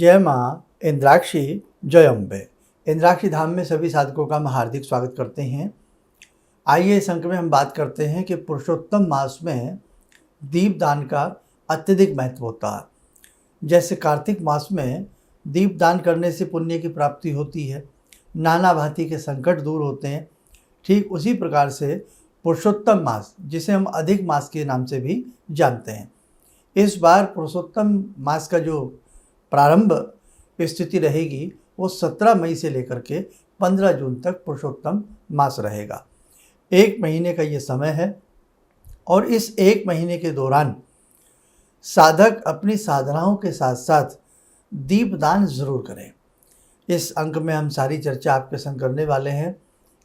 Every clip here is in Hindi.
जय माँ इंद्राक्षी जय अम्बे। इंद्राक्षी धाम में सभी साधकों का हम हार्दिक स्वागत करते हैं। आइए इस अंक में हम बात करते हैं कि पुरुषोत्तम मास में दीपदान का अत्यधिक महत्व होता है। जैसे कार्तिक मास में दीपदान करने से पुण्य की प्राप्ति होती है, नाना भांति के संकट दूर होते हैं, ठीक उसी प्रकार से पुरुषोत्तम मास, जिसे हम अधिक मास के नाम से भी जानते हैं, इस बार पुरुषोत्तम मास का जो प्रारंभ स्थिति रहेगी वो 17 मई से लेकर के 15 जून तक पुरुषोत्तम मास रहेगा। एक महीने का ये समय है और इस एक महीने के दौरान साधक अपनी साधनाओं के साथ साथ दीपदान ज़रूर करें। इस अंक में हम सारी चर्चा आपके संग करने वाले हैं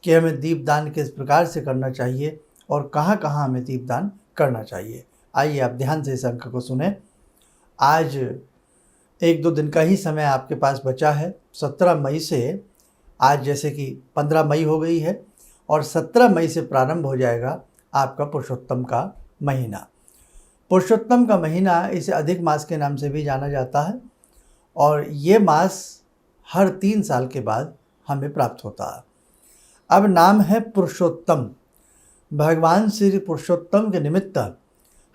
कि हमें दीपदान किस प्रकार से करना चाहिए और कहाँ कहाँ हमें दीपदान करना चाहिए। आइए आप ध्यान से इस अंक को सुने। आज एक दो दिन का ही समय आपके पास बचा है। 17 मई से आज जैसे कि 15 मई हो गई है और 17 मई से प्रारंभ हो जाएगा आपका पुरुषोत्तम का महीना। पुरुषोत्तम का महीना इसे अधिक मास के नाम से भी जाना जाता है और ये मास हर 3 साल के बाद हमें प्राप्त होता है। अब नाम है पुरुषोत्तम। भगवान श्री पुरुषोत्तम के निमित्त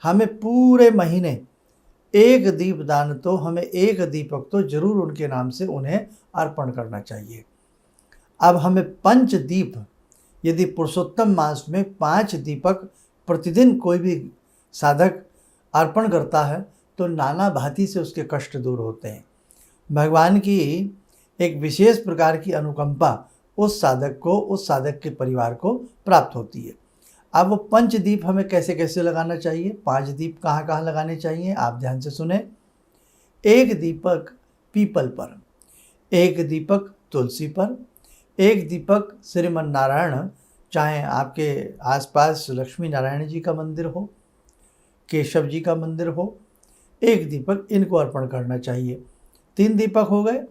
हमें पूरे महीने एक दीपदान तो हमें एक दीपक तो जरूर उनके नाम से उन्हें अर्पण करना चाहिए। अब हमें 5 दीप, यदि पुरुषोत्तम मास में 5 दीपक प्रतिदिन कोई भी साधक अर्पण करता है तो नाना भांति से उसके कष्ट दूर होते हैं। भगवान की एक विशेष प्रकार की अनुकंपा उस साधक को, उस साधक के परिवार को प्राप्त होती है। अब वो 5 दीप हमें कैसे कैसे लगाना चाहिए, 5 दीप कहाँ कहाँ लगाने चाहिए, आप ध्यान से सुने। 1 दीपक पीपल पर, 1 दीपक तुलसी पर, 1 दीपक श्रीमन नारायण, चाहे आपके आसपास लक्ष्मी नारायण जी का मंदिर हो, केशव जी का मंदिर हो, 1 दीपक इनको अर्पण करना चाहिए। 3 दीपक हो गए।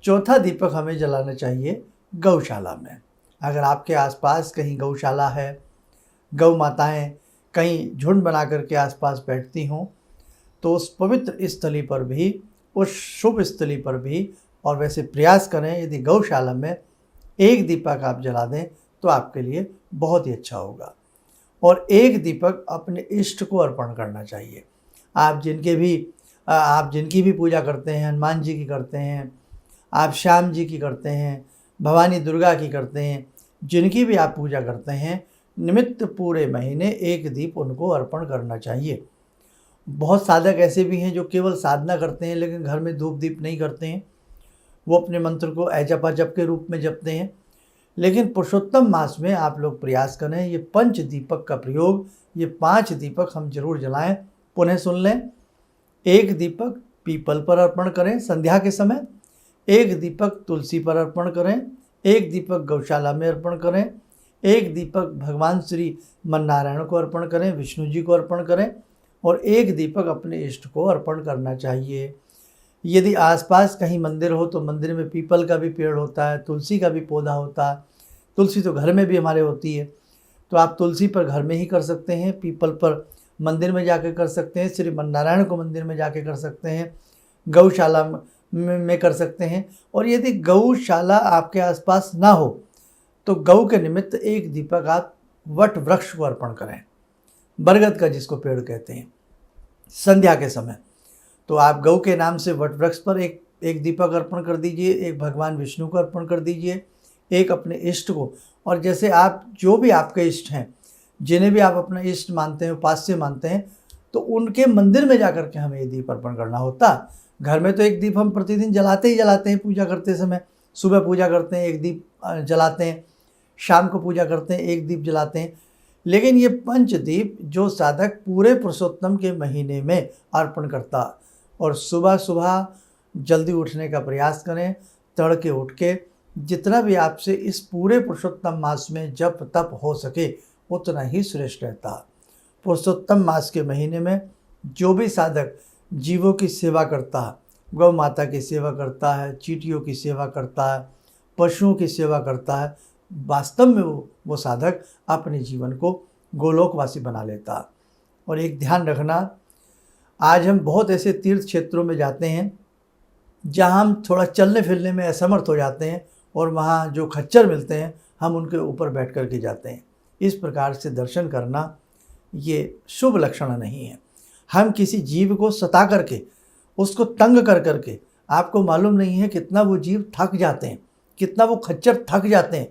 चौथा दीपक हमें जलाना चाहिए गौशाला में। अगर आपके आसपास कहीं गौशाला है, गौ माताएं कहीं झुंड बना करके आसपास बैठती हों, तो उस पवित्र स्थली पर भी, उस शुभ स्थली पर भी, और वैसे प्रयास करें यदि गौशाला में 1 दीपक आप जला दें तो आपके लिए बहुत ही अच्छा होगा। और 1 दीपक अपने इष्ट को अर्पण करना चाहिए। आप जिनकी भी पूजा करते हैं, हनुमान जी की करते हैं, आप श्याम जी की करते हैं, भवानी दुर्गा की करते हैं, जिनकी भी आप पूजा करते हैं, निमित्त पूरे महीने 1 दीप उनको अर्पण करना चाहिए। बहुत साधक ऐसे भी हैं जो केवल साधना करते हैं लेकिन घर में धूप दीप नहीं करते हैं, वो अपने मंत्र को ऐजप अजप के रूप में जपते हैं। लेकिन पुरुषोत्तम मास में आप लोग प्रयास करें ये 5 दीपक का प्रयोग, ये 5 दीपक हम जरूर जलाएं। पुनः सुन लें। 1 दीपक पीपल पर अर्पण करें संध्या के समय, 1 दीपक तुलसी पर अर्पण करें, 1 दीपक गौशाला में अर्पण करें, 1 दीपक भगवान श्री मन नारायण को अर्पण करें, विष्णु जी को अर्पण करें, और 1 दीपक अपने इष्ट को अर्पण करना चाहिए। यदि आसपास कहीं मंदिर हो तो मंदिर में पीपल का भी पेड़ होता है, तुलसी का भी पौधा होता है। तुलसी तो घर में भी हमारे होती है, तो आप तुलसी पर घर में ही कर सकते हैं, पीपल पर मंदिर में जाकर कर सकते हैं, श्री मन नारायण को मंदिर में जाके कर सकते हैं, गौशाला में कर सकते हैं। और यदि गौशाला आपके आसपास ना हो तो गौ के निमित्त 1 दीपक आप वट वृक्ष को अर्पण करें, बरगद का जिसको पेड़ कहते हैं, संध्या के समय। तो आप गौ के नाम से वट वृक्ष पर एक दीपक अर्पण कर दीजिए, 1 भगवान विष्णु को अर्पण कर दीजिए, 1 अपने इष्ट को। और जैसे आप जो भी आपके इष्ट हैं, जिन्हें भी आप अपना इष्ट मानते हैं, उपास्य मानते हैं, तो उनके मंदिर में जाकर के हमें ये दीप अर्पण करना होता। घर में तो 1 दीप हम प्रतिदिन जलाते ही जलाते हैं। पूजा करते समय सुबह पूजा करते हैं 1 दीप जलाते हैं, शाम को पूजा करते हैं 1 दीप जलाते हैं। लेकिन ये 5 दीप जो साधक पूरे पुरुषोत्तम के महीने में अर्पण करता, और सुबह सुबह जल्दी उठने का प्रयास करें, तड़के उठ के जितना भी आपसे इस पूरे पुरुषोत्तम मास में जप तप हो सके उतना ही श्रेष्ठ रहता। पुरुषोत्तम मास के महीने में जो भी साधक जीवों की सेवा करता है, गौ माता की सेवा करता है, चींटियों की सेवा करता है, पशुओं की सेवा करता है, वास्तव में वो साधक अपने जीवन को गोलोकवासी बना लेता है। और एक ध्यान रखना, आज हम बहुत ऐसे तीर्थ क्षेत्रों में जाते हैं जहाँ हम थोड़ा चलने फिरने में असमर्थ हो जाते हैं और वहाँ जो खच्चर मिलते हैं हम उनके ऊपर बैठ कर के जाते हैं। इस प्रकार से दर्शन करना ये शुभ लक्षण नहीं है। हम किसी जीव को सता करके, उसको तंग कर करके, आपको मालूम नहीं है कितना वो जीव थक जाते हैं, कितना वो खच्चर थक जाते हैं।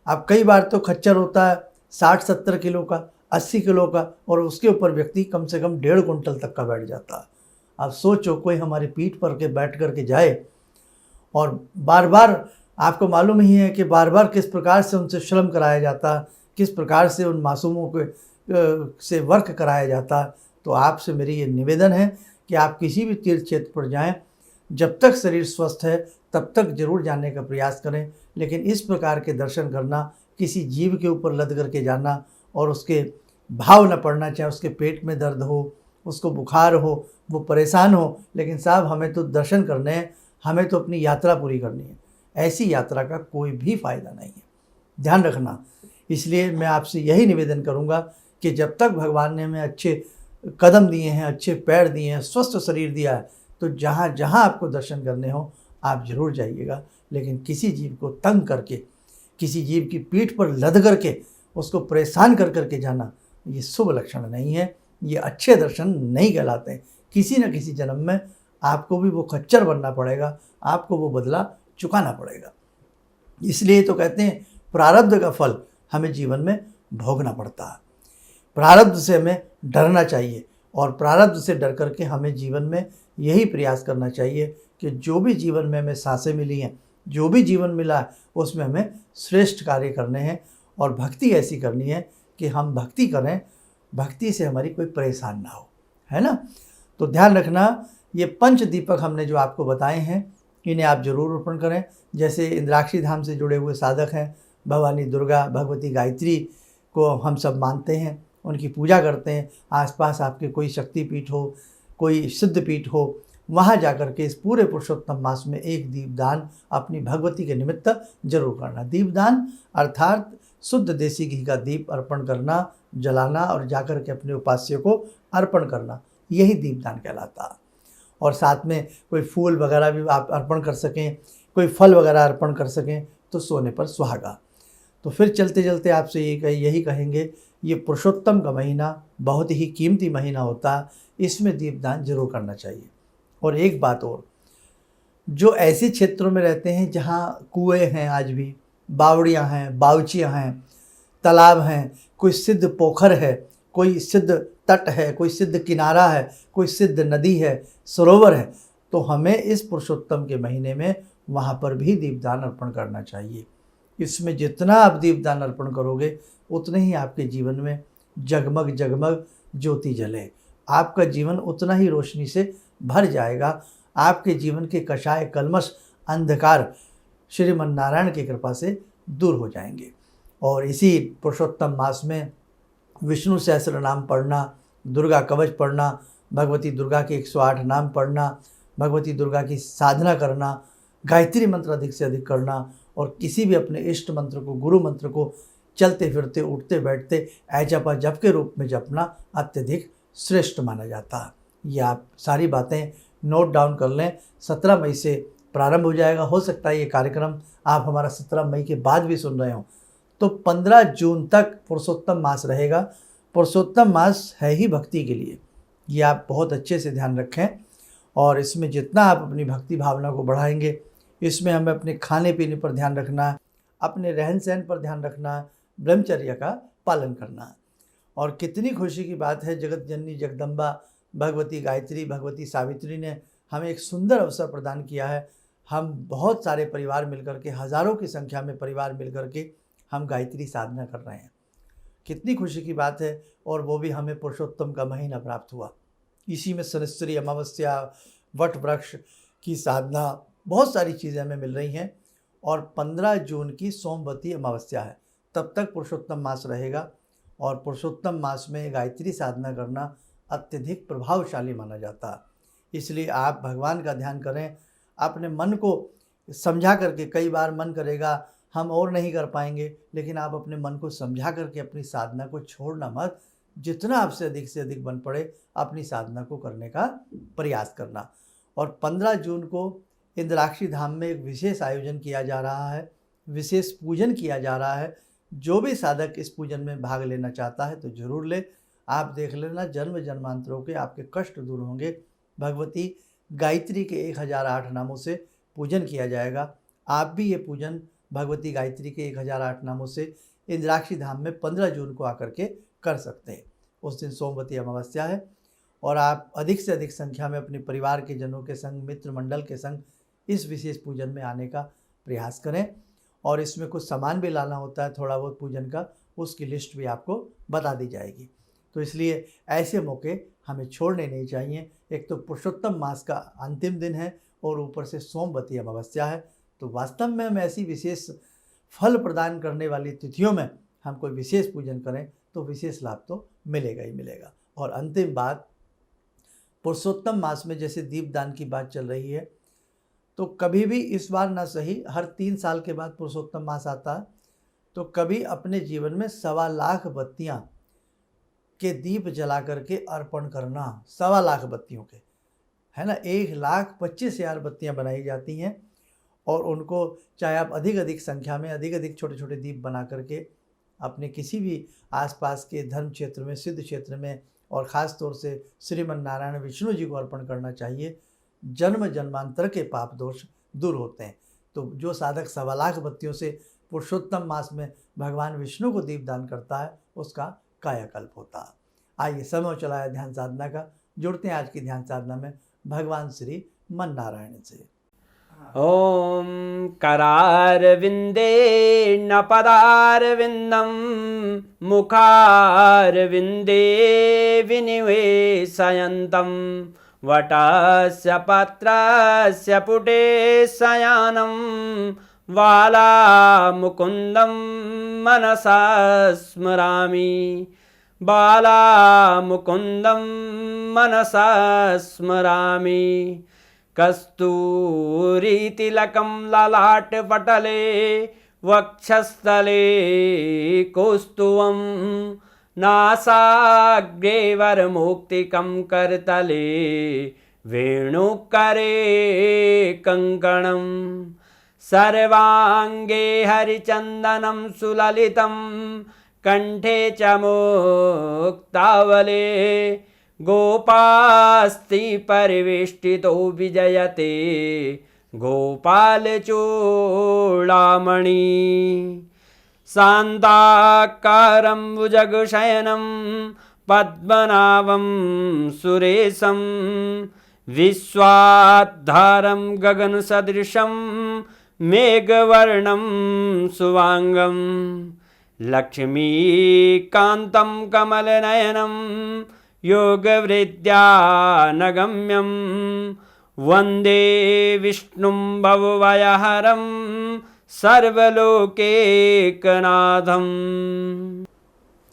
अब कई बार तो खच्चर होता है 60-70 किलो का, 80 किलो का, और उसके ऊपर व्यक्ति कम से कम 1.5 कुंटल तक का बैठ जाता है। अब सोचो कोई हमारी पीठ पर के बैठ कर के जाए और बार बार, आपको मालूम ही है कि बार बार किस प्रकार से उनसे श्रम कराया जाता है, किस प्रकार से उन मासूमों के से वर्क कराया जाता है। तो आपसे मेरी ये निवेदन है कि आप किसी भी तीर्थ क्षेत्र पर जाएं, जब तक शरीर स्वस्थ है तब तक जरूर जाने का प्रयास करें, लेकिन इस प्रकार के दर्शन करना, किसी जीव के ऊपर लद करके जाना और उसके भाव न पड़ना, चाहे उसके पेट में दर्द हो, उसको बुखार हो, वो परेशान हो, लेकिन साहब हमें तो दर्शन करने हैं, हमें तो अपनी यात्रा पूरी करनी है, ऐसी यात्रा का कोई भी फ़ायदा नहीं है। ध्यान रखना। इसलिए मैं आपसे यही निवेदन करूंगा कि जब तक भगवान ने हमें अच्छे कदम दिए हैं, अच्छे पैर दिए हैं, स्वस्थ शरीर दिया है, तो जहाँ जहाँ आपको दर्शन करने हो आप जरूर जाइएगा। लेकिन किसी जीव को तंग करके, किसी जीव की पीठ पर लद करके उसको परेशान कर करके जाना, ये शुभ लक्षण नहीं है, ये अच्छे दर्शन नहीं कहलाते हैं। किसी न किसी जन्म में आपको भी वो खच्चर बनना पड़ेगा, आपको वो बदला चुकाना पड़ेगा। इसलिए तो कहते हैं प्रारब्ध का फल हमें जीवन में भोगना पड़ता है। प्रारब्ध से हमें डरना चाहिए और प्रारब्ध से डर करके हमें जीवन में यही प्रयास करना चाहिए कि जो भी जीवन में हमें सांसें मिली हैं, जो भी जीवन मिला है, उसमें हमें श्रेष्ठ कार्य करने हैं और भक्ति ऐसी करनी है कि हम भक्ति करें, भक्ति से हमारी कोई परेशान ना हो, है ना। तो ध्यान रखना, ये पंच दीपक हमने जो आपको बताए हैं इन्हें आप जरूर अर्पण करें। जैसे इंद्राक्षी धाम से जुड़े हुए साधक हैं, भवानी दुर्गा, भगवती गायत्री को हम सब मानते हैं, उनकी पूजा करते हैं। आसपास आपके कोई शक्तिपीठ हो, कोई सिद्धपीठ हो, वहाँ जाकर के इस पूरे पुरुषोत्तम मास में एक दीपदान अपनी भगवती के निमित्त जरूर करना। दीपदान अर्थात शुद्ध देसी घी का दीप अर्पण करना, जलाना और जाकर के अपने उपास्य को अर्पण करना, यही दीपदान कहलाता है। और साथ में कोई फूल वगैरह भी आप अर्पण कर सकें, कोई फल वगैरह अर्पण कर सकें तो सोने पर सुहागा। तो फिर चलते चलते आपसे यही कहेंगे, ये पुरुषोत्तम का महीना बहुत ही कीमती महीना होता है, इसमें दीपदान जरूर करना चाहिए। और एक बात और, जो ऐसे क्षेत्रों में रहते हैं जहाँ कुएं हैं, आज भी बावड़ियाँ हैं, बावचियाँ हैं, तालाब हैं, कोई सिद्ध पोखर है, कोई सिद्ध तट है, कोई सिद्ध किनारा है, कोई सिद्ध नदी है, सरोवर है, तो हमें इस पुरुषोत्तम के महीने में वहाँ पर भी दीपदान अर्पण करना चाहिए। इसमें जितना आप दीपदान अर्पण करोगे उतने ही आपके जीवन में जगमग जगमग ज्योति जले, आपका जीवन उतना ही रोशनी से भर जाएगा। आपके जीवन के कषाय कल्मश अंधकार श्रीमन नारायण की कृपा से दूर हो जाएंगे। और इसी पुरुषोत्तम मास में विष्णु सहस्त्र नाम पढ़ना, दुर्गा कवच पढ़ना, भगवती दुर्गा के 108 नाम पढ़ना, भगवती दुर्गा की साधना करना, गायत्री मंत्र अधिक से अधिक करना और किसी भी अपने इष्ट मंत्र को, गुरु मंत्र को चलते फिरते, उठते बैठते ऐजपा जप के रूप में जपना अत्यधिक श्रेष्ठ माना जाता है। ये आप सारी बातें नोट डाउन कर लें। 17 मई से प्रारंभ हो जाएगा। हो सकता है ये कार्यक्रम आप हमारा 17 मई के बाद भी सुन रहे हो, तो 15 जून तक पुरुषोत्तम मास रहेगा। पुरुषोत्तम मास है ही भक्ति के लिए, ये आप बहुत अच्छे से ध्यान रखें। और इसमें जितना आप अपनी भक्ति भावना को बढ़ाएंगे, इसमें हमें अपने खाने पीने पर ध्यान रखना है, अपने रहन सहन पर ध्यान रखना है, ब्रह्मचर्य का पालन करना है। और कितनी खुशी की बात है, जगत जननी जगदम्बा भगवती गायत्री, भगवती सावित्री ने हमें एक सुंदर अवसर प्रदान किया है। हम बहुत सारे परिवार मिलकर के, हज़ारों की संख्या में परिवार मिलकर के हम गायत्री साधना कर रहे हैं। कितनी खुशी की बात है। और वो भी हमें पुरुषोत्तम का महीना प्राप्त हुआ। इसी में शनिश्चरी अमावस्या, वट वृक्ष की साधना, बहुत सारी चीज़ें हमें मिल रही हैं। और 15 जून की सोमवती अमावस्या है, तब तक पुरुषोत्तम मास रहेगा। और पुरुषोत्तम मास में गायत्री साधना करना अत्यधिक प्रभावशाली माना जाता है। इसलिए आप भगवान का ध्यान करें, अपने मन को समझा करके। कई बार मन करेगा हम और नहीं कर पाएंगे, लेकिन आप अपने मन को समझा करके अपनी साधना को छोड़ना मत। जितना आपसे अधिक बन पड़े अपनी साधना को करने का प्रयास करना। और 15 जून को इंद्राक्षी धाम में एक विशेष आयोजन किया जा रहा है, विशेष पूजन किया जा रहा है। जो भी साधक इस पूजन में भाग लेना चाहता है तो जरूर ले। आप देख लेना, जन्म जन्मांतरों के आपके कष्ट दूर होंगे। भगवती गायत्री के 1008 नामों से पूजन किया जाएगा। आप भी ये पूजन भगवती गायत्री के 1008 नामों से इंद्राक्षी धाम में 15 जून को आकर के कर सकते हैं। उस दिन सोमवती अमावस्या है और आप अधिक से अधिक संख्या में अपने परिवार के जनों के संग, मित्र मंडल के संग इस विशेष पूजन में आने का प्रयास करें। और इसमें कुछ सामान भी लाना होता है थोड़ा बहुत पूजन का, उसकी लिस्ट भी आपको बता दी जाएगी। तो इसलिए ऐसे मौके हमें छोड़ने नहीं चाहिए। एक तो पुरुषोत्तम मास का अंतिम दिन है और ऊपर से सोमवती अमावस्या है, तो वास्तव में हम ऐसी विशेष फल प्रदान करने वाली तिथियों में हम कोई विशेष पूजन करें तो विशेष लाभ तो मिलेगा ही मिलेगा। और अंतिम बात, पुरुषोत्तम मास में जैसे दीपदान की बात चल रही है, तो कभी भी इस बार ना सही, हर 3 साल के बाद पुरुषोत्तम मास आता है, तो कभी अपने जीवन में 1.25 लाख बत्तियाँ के दीप जला करके अर्पण करना। 1.25 लाख बत्तियों के, है ना, 1,25,000 बत्तियाँ बनाई जाती हैं और उनको चाहे आप अधिक संख्या में अधिक छोटे छोटे दीप बना करके अपने किसी भी आसपास के धर्म क्षेत्र में, सिद्ध क्षेत्र में, और ख़ास तौर से श्रीमन नारायण विष्णु जी को अर्पण करना चाहिए। जन्म जन्मांतर के पाप दोष दूर होते हैं। तो जो साधक 1.25 लाख बत्तियों से पुरुषोत्तम मास में भगवान विष्णु को दीपदान करता है उसका कायाकल्प होता है। आइए, समय चला है ध्यान साधना का। जुड़ते हैं आज की ध्यान साधना में भगवान श्री मन नारायण से। ॐ करारविन्दे न पदारविन्दं मुखारविन्दे विनिवेशयन्तं वटस्य पत्रस्य पुटे शयानं बालामुकुन्दं मनसा स्मरामि बालामुकुन्दं मनसा स्मरामि कस्तूरीतिलकं ललाटपटले वक्षस्थले कौस्तुभं नासाग्रे वरमुक्तिकं करतले वेणुकरे कङ्कणं सर्वाङ्गे हरिचन्दनं सुललितं कंठे च मुक्तावले गोपास्ति परिवेष्टितो विजयते गोपालचूडामणि शान्ताकारं भुजगशयनं पद्मनाभं सुरेशं विश्वाधारं गगनसदृशं मेघवर्णं शुभांगं लक्ष्मीकान्तं कमलनयनं योगवृद्ध्यानगम्यं वन्दे विष्णुं भवभयहरं सर्वलोकैकनाथं।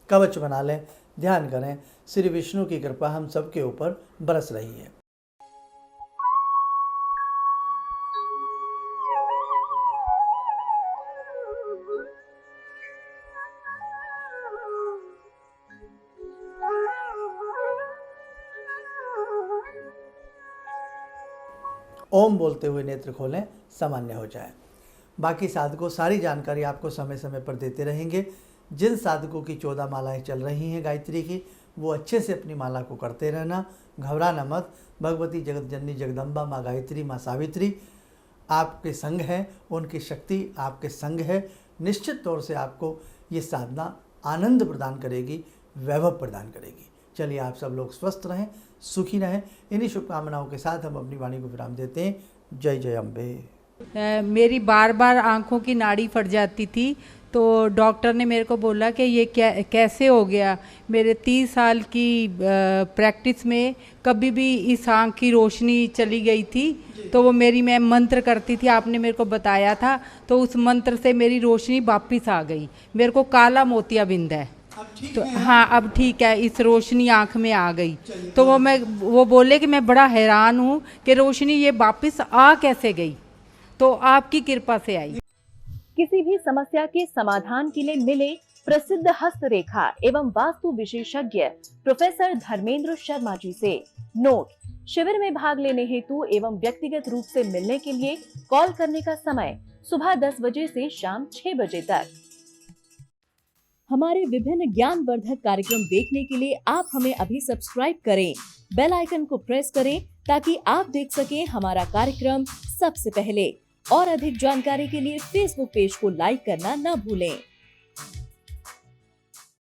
कवच बना लें, ध्यान करें, श्री विष्णु की कृपा हम सबके ऊपर बरस रही है। ओम बोलते हुए नेत्र खोलें, सामान्य हो जाए। बाकी साधकों सारी जानकारी आपको समय समय पर देते रहेंगे। जिन साधकों की 14 मालाएं चल रही हैं गायत्री की, वो अच्छे से अपनी माला को करते रहना, घबराना मत। भगवती जगत जननी जगदम्बा माँ गायत्री, माँ सावित्री आपके संग हैं, उनकी शक्ति आपके संग है। निश्चित तौर से आपको ये साधना आनंद प्रदान करेगी, वैभव प्रदान करेगी। चलिए, आप सब लोग स्वस्थ रहें, सुखी रहें। इन्हीं शुभकामनाओं के साथ हम अपनी वाणी को विराम देते हैं। जय जय अम्बे। मेरी बार बार आँखों की नाड़ी फट जाती थी, तो डॉक्टर ने मेरे को बोला कि ये कैसे हो गया। मेरे 30 साल की प्रैक्टिस में कभी भी इस आँख की रोशनी चली गई थी, तो वो मैं मंत्र करती थी, आपने मेरे को बताया था, तो उस मंत्र से मेरी रोशनी वापस आ गई। मेरे को काला मोतियाबिंद है, तो हाँ अब ठीक है, इस रोशनी आँख में आ गई। तो वो बोले कि मैं बड़ा हैरान हूँ कि रोशनी ये वापस आ कैसे गई, तो आपकी कृपा से आई। किसी भी समस्या के समाधान के लिए मिले प्रसिद्ध हस्तरेखा एवं वास्तु विशेषज्ञ प्रोफेसर धर्मेंद्र शर्मा जी से। नोट: शिविर में भाग लेने हेतु एवं व्यक्तिगत रूप से मिलने के लिए कॉल करने का समय सुबह 10 बजे से शाम 6 बजे तक। हमारे विभिन्न ज्ञानवर्धक कार्यक्रम देखने के लिए आप हमें अभी सब्सक्राइब करें, बेल आइकन को प्रेस करें ताकि आप देख सकें हमारा कार्यक्रम सबसे पहले। और अधिक जानकारी के लिए फेसबुक पेज को लाइक करना न भूलें।